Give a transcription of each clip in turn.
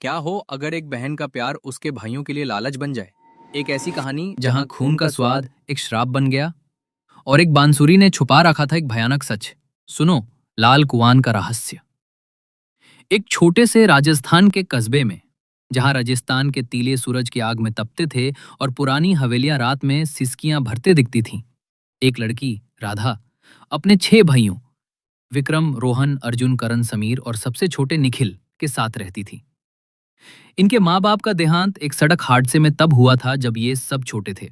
क्या हो अगर एक बहन का प्यार उसके भाइयों के लिए लालच बन जाए। एक ऐसी कहानी जहां खून का स्वाद एक श्राप बन गया और एक बांसुरी ने छुपा रखा था एक भयानक सच। सुनो, लाल कुआन का रहस्य। एक छोटे से राजस्थान के कस्बे में, जहां राजस्थान के तीले सूरज की आग में तपते थे और पुरानी हवेलियां रात में सिसकियां भरते दिखती थीं, एक लड़की, राधा, अपने 6 भाइयों विक्रम, रोहन, अर्जुन, करण, समीर और सबसे छोटे निखिल के साथ रहती थी। इनके माँ बाप का देहांत एक सड़क हादसे में तब हुआ था जब ये सब छोटे थे,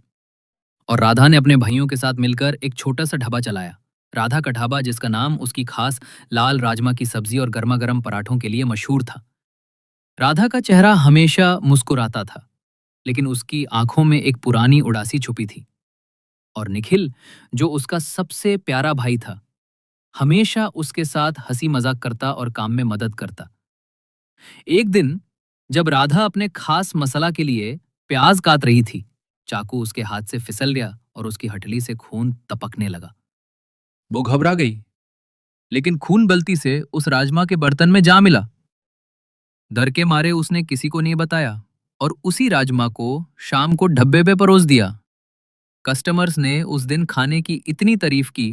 और राधा ने अपने भाइयों के साथ मिलकर एक छोटा सा ढाबा चलाया। राधा का ढाबा, जिसका नाम उसकी खास लाल राजमा की सब्जी और गर्मा गर्म पराठों के लिए मशहूर था। राधा का चेहरा हमेशा मुस्कुराता था, लेकिन उसकी आंखों में एक पुरानी उदासी छुपी थी। और निखिल, जो उसका सबसे प्यारा भाई था, हमेशा उसके साथ हंसी मजाक करता और काम में मदद करता। एक दिन जब राधा अपने खास मसाला के लिए प्याज काट रही थी, चाकू उसके हाथ से फिसल गया और उसकी हथेली से खून टपकने लगा। वो घबरा गई, लेकिन खून गलती से उस राजमा के बर्तन में जा मिला। डर के मारे उसने किसी को नहीं बताया और उसी राजमा को शाम को ढब्बे पे परोस दिया। कस्टमर्स ने उस दिन खाने की इतनी तारीफ की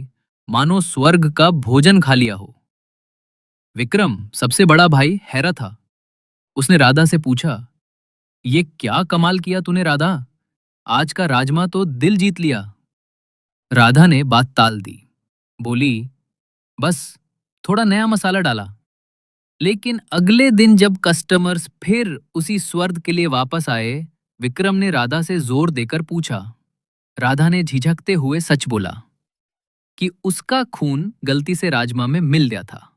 मानो स्वर्ग का भोजन खा लिया हो। विक्रम, सबसे बड़ा भाई, हैरत था। उसने राधा से पूछा, ये क्या कमाल किया तूने राधा? आज का राजमा तो दिल जीत लिया। राधा ने बात टाल दी, बोली, बस थोड़ा नया मसाला डाला। लेकिन अगले दिन जब कस्टमर्स फिर उसी स्वाद के लिए वापस आए, विक्रम ने राधा से जोर देकर पूछा। राधा ने झिझकते हुए सच बोला कि उसका खून गलती से राजमा में मिल गया था।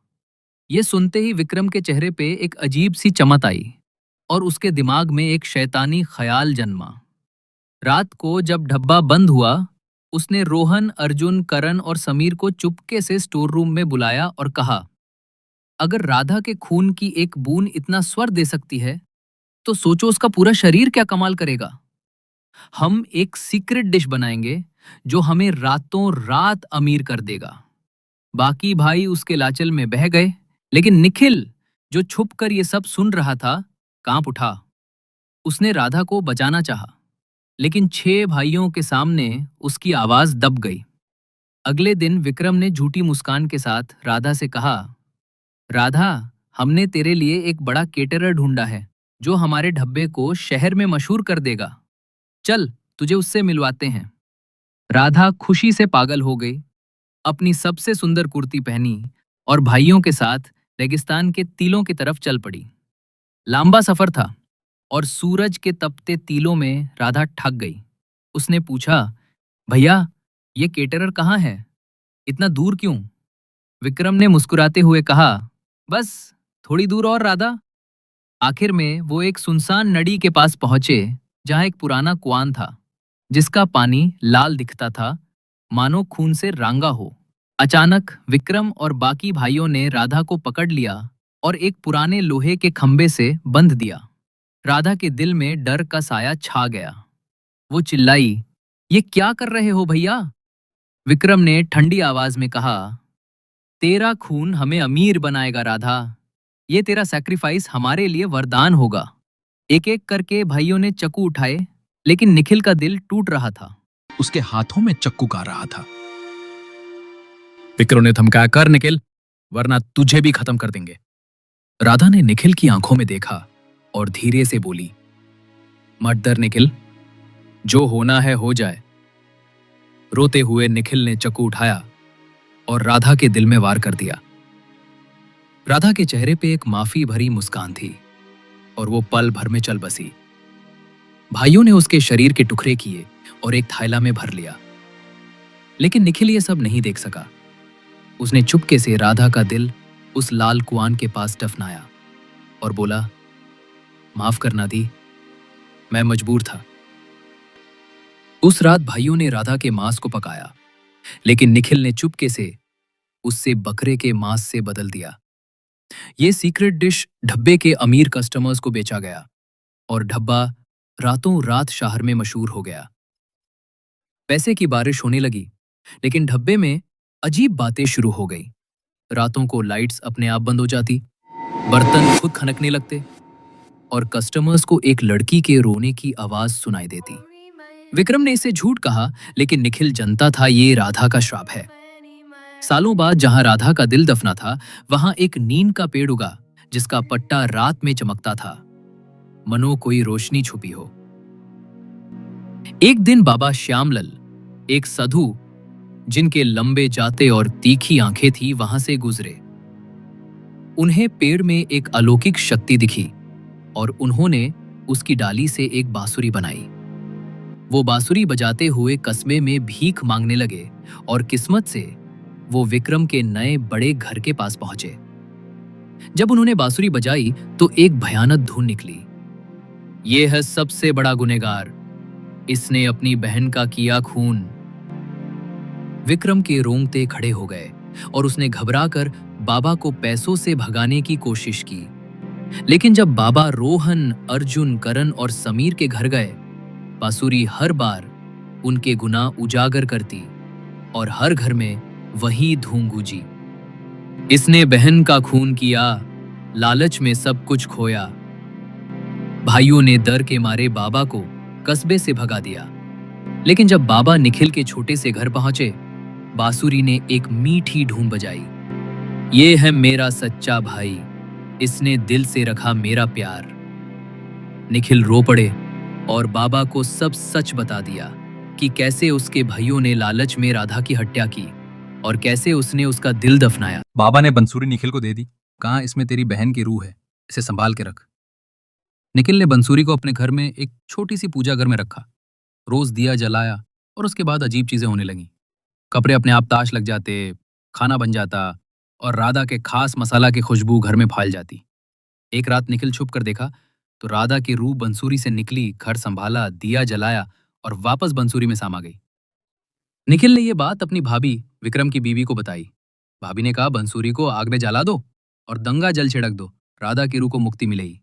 यह सुनते ही विक्रम के चेहरे पे एक अजीब सी चमक आई और उसके दिमाग में एक शैतानी ख्याल जन्मा। रात को जब ढब्बा बंद हुआ, उसने रोहन, अर्जुन, करण और समीर को चुपके से स्टोर रूम में बुलाया और कहा, अगर राधा के खून की एक बूंद इतना स्वर दे सकती है, तो सोचो उसका पूरा शरीर क्या कमाल करेगा। हम एक सीक्रेट डिश बनाएंगे जो हमें रातों रात अमीर कर देगा। बाकी भाई उसके लालच में बह गए, लेकिन निखिल, जो छुप कर ये सब सुन रहा था, कांप उठा। उसने राधा को बचाना चाहा, लेकिन 6 भाइयों के सामने उसकी आवाज दब गई। अगले दिन विक्रम ने झूठी मुस्कान के साथ राधा से कहा, राधा, हमने तेरे लिए एक बड़ा केटरर ढूंढा है जो हमारे ढब्बे को शहर में मशहूर कर देगा। चल, तुझे उससे मिलवाते हैं। राधा खुशी से पागल हो गई, अपनी सबसे सुंदर कुर्ती पहनी और भाइयों के साथ रेगिस्तान के टीलों की तरफ चल पड़ी। लंबा सफर था और सूरज के तपते टीलों में राधा थक गई। उसने पूछा, भैया, ये केटरर कहाँ है? इतना दूर क्यों? विक्रम ने मुस्कुराते हुए कहा, बस थोड़ी दूर और राधा। आखिर में वो एक सुनसान नदी के पास पहुंचे, जहां एक पुराना कुआं था, जिसका पानी लाल दिखता था, मानो खून से रांगा हो। अचानक विक्रम और बाकी भाइयों ने राधा को पकड़ लिया और एक पुराने लोहे के खंबे से बंध दिया। राधा के दिल में डर का साया छा गया। वो चिल्लाई, ये क्या कर रहे हो भैया? विक्रम ने ठंडी आवाज में कहा, तेरा खून हमें अमीर बनाएगा राधा। ये तेरा सैक्रिफाइस हमारे लिए वरदान होगा। एक एक करके भाइयों ने चक्कू उठाए, लेकिन निखिल का दिल टूट रहा था। उसके हाथों में चक्कू गा रहा था। विक्रम ने धमकाया, कर निखिल, वरना तुझे भी खत्म कर देंगे। राधा ने निखिल की आंखों में देखा और धीरे से बोली, मत डर निखिल, जो होना है हो जाए। रोते हुए निखिल ने चक्कू उठाया और राधा के दिल में वार कर दिया। राधा के चेहरे पे एक माफी भरी मुस्कान थी और वो पल भर में चल बसी। भाइयों ने उसके शरीर के टुकड़े किए और एक थैला में भर लिया, लेकिन निखिल ये सब नहीं देख सका। उसने चुपके से राधा का दिल उस लाल कुआं के पास दफनाया और बोला, माफ करना दी, मैं मजबूर था। उस रात भाइयों ने राधा के मांस को पकाया, लेकिन निखिल ने चुपके से उससे बकरे के मांस से बदल दिया। ये सीक्रेट डिश ढब्बे के अमीर कस्टमर्स को बेचा गया और ढब्बा रातों रात शहर में मशहूर हो गया। पैसे की बारिश होने लगी, लेकिन ढब्बे में अजीब बातें शुरू हो गई। रातों को लाइट्स अपने आप बंद हो जाती, बर्तन खुद खनकने लगते और कस्टमर्स को एक लड़की के रोने की आवाज सुनाई देती। विक्रम ने इसे झूठ कहा, लेकिन निखिल जानता था ये राधा का श्राप है। सालों बाद जहां राधा का दिल दफना था, वहां एक नीम का पेड़ उगा जिसका पट्टा रात में चमकता था, मनो कोई रोशनी छुपी हो। एक दिन बाबा श्यामलल, एक साधु जिनके लंबे जाते और तीखी आंखें थी, वहां से गुजरे। उन्हें पेड़ में एक अलौकिक शक्ति दिखी और उन्होंने उसकी डाली से एक बांसुरी बनाई। वो बांसुरी बजाते हुए कस्बे में भीख मांगने लगे और किस्मत से वो विक्रम के नए बड़े घर के पास पहुंचे। जब उन्होंने बांसुरी बजाई तो एक भयानक धुन निकली। ये है सबसे बड़ा गुनहगार, इसने अपनी बहन का किया खून। विक्रम के रोंगटे खड़े हो गए और उसने घबराकर बाबा को पैसों से भगाने की कोशिश की। लेकिन जब बाबा रोहन, अर्जुन, करण और समीर के घर गए, बांसुरी हर बार उनके गुनाह उजागर करती और हर घर में वही धूम गूंजी। इसने बहन का खून किया, लालच में सब कुछ खोया। भाइयों ने डर के मारे बाबा को कस्बे से भगा दिया। लेकिन जब बाबा निखिल के छोटे से घर पहुंचे, बांसुरी ने एक मीठी धून बजाई। ये है मेरा सच्चा भाई, इसने दिल से रखा मेरा प्यार। निखिल रो पड़े और बाबा को सब सच बता दिया कि कैसे उसके भाइयों ने लालच में राधा की हत्या की और कैसे उसने उसका दिल दफनाया। बाबा ने बंसूरी निखिल को दे दी। कहा, इसमें तेरी बहन की रूह है, इसे संभाल के रख। निखिल ने बंसूरी को अपने घर में एक छोटी सी पूजा घर में रखा। रोज दिया जलाया और उसके बाद अजीब चीजें होने लगीं। कपड़े अपने आप ताश लग जाते, खाना बन जाता और राधा के खास मसाला की खुशबू घर में फैल जाती। एक रात निखिल छुप कर देखा तो राधा की रूह बंसूरी से निकली, घर संभाला, दिया जलाया और वापस बंसूरी में समा गई। निखिल ने यह बात अपनी भाभी विक्रम की बीवी को बताई। भाभी ने कहा, बंसूरी को आग में जला दो और गंगा जल छिड़क दो, राधा की रूह को मुक्ति मिलेगी।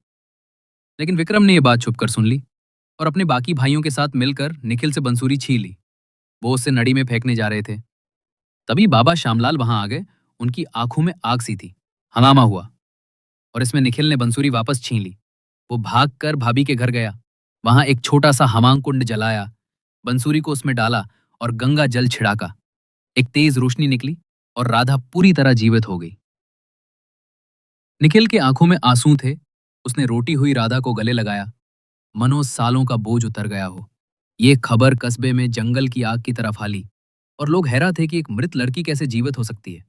लेकिन विक्रम ने यह बात छुप कर सुन ली और अपने बाकी भाइयों के साथ मिलकर निखिल से बंसूरी छीन ली। वो उससे नदी में फेंकने जा रहे थे। तभी बाबा श्यामलाल वहां आ गए। उनकी आंखों में आग सी थी। हंगामा हुआ और इसमें निखिल ने बंसूरी वापस छीन ली। वो भागकर भाभी के घर गया। वहां एक छोटा सा हमाम कुंड जलाया, बंसूरी को उसमें डाला और गंगा जल छिड़का। एक तेज रोशनी निकली और राधा पूरी तरह जीवित हो गई। निखिल के आंखों में आंसू थे। उसने रोटी हुई राधा को गले लगाया, मनो सालों का बोझ उतर गया हो। ये खबर कस्बे में जंगल की आग की तरह फैली और लोग हैरान थे कि एक मृत लड़की कैसे जीवित हो सकती है।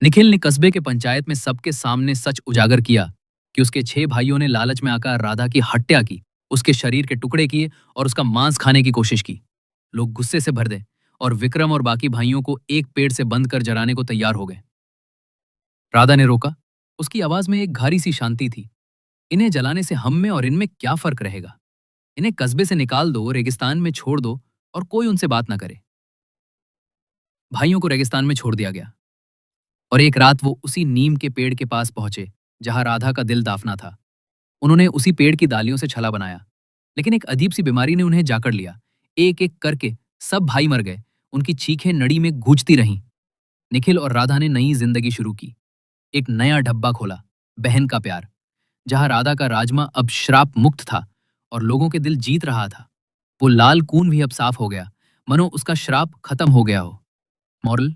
निखिल ने कस्बे के पंचायत में सबके सामने सच उजागर किया कि उसके 6 भाइयों ने लालच में आकर राधा की हत्या की, उसके शरीर के टुकड़े किए और उसका मांस खाने की कोशिश की। लोग गुस्से से भर गए और विक्रम और बाकी भाइयों को एक पेड़ से बंद कर जलाने को तैयार हो गए। राधा ने रोका। उसकी आवाज में एक भारी सी शांति थी। इन्हें जलाने से हम में और इनमें क्या फर्क रहेगा? इन्हें कस्बे से निकाल दो, रेगिस्तान में छोड़ दो और कोई उनसे बात ना करे। भाइयों को रेगिस्तान में छोड़ दिया गया और एक रात वो उसी नीम के पेड़ के पास पहुंचे जहां राधा का दिल दाफना था। उन्होंने उसी पेड़ की डालियों से छला बनाया, लेकिन एक अजीब सी बीमारी ने उन्हें जाकड़ लिया। एक एक करके सब भाई मर गए। उनकी चीखें नड़ी में गूंजती रहीं। निखिल और राधा ने नई जिंदगी शुरू की। एक नया डब्बा खोला, बहन का प्यार, जहां राधा का राजमा अब श्राप मुक्त था और लोगों के दिल जीत रहा था। वो लाल खून भी अब साफ हो गया, मनो उसका श्राप खत्म हो गया हो। मॉरल: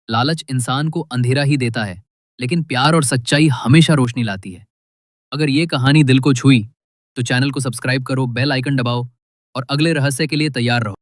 लालच इंसान को अंधेरा ही देता है, लेकिन प्यार और सच्चाई हमेशा रोशनी लाती है। अगर ये कहानी दिल को छुई तो चैनल को सब्सक्राइब करो, बेल आइकन दबाओ और अगले रहस्य के लिए तैयार रहो।